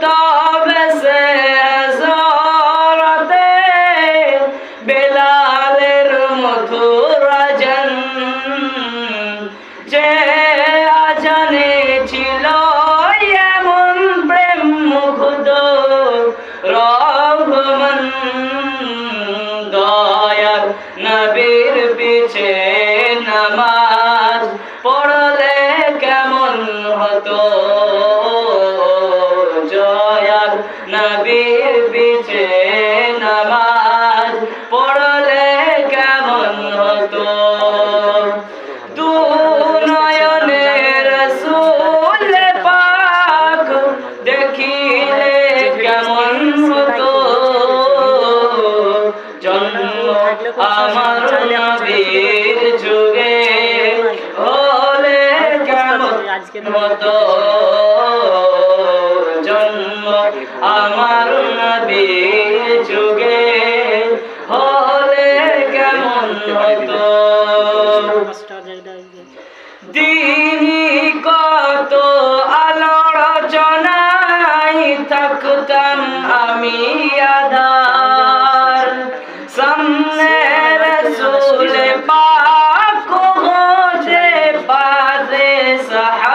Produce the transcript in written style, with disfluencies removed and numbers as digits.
तौबे से हज़रते बेलालेर मधुर आजान जे आजाने छिलो एमन प्रेम मुग्ध রহমান দয়ার নবীর পিছে নামাজ পড়লে কেমন হতো জয়ার নবীর পিছে নামাজ পড়লে কেমন হতো দু নয়নে রাসূল পাক দেখিলে কেমন হতো জন্ম আমার নবীর যুগে হলে কেমন হতো জন্ম আমার নবীর যুগে হলে কেমন হতো দিনই কত আলোচনায় থাকতাম আমি আধার সামনে রসুল পাক হতে পারে সাহা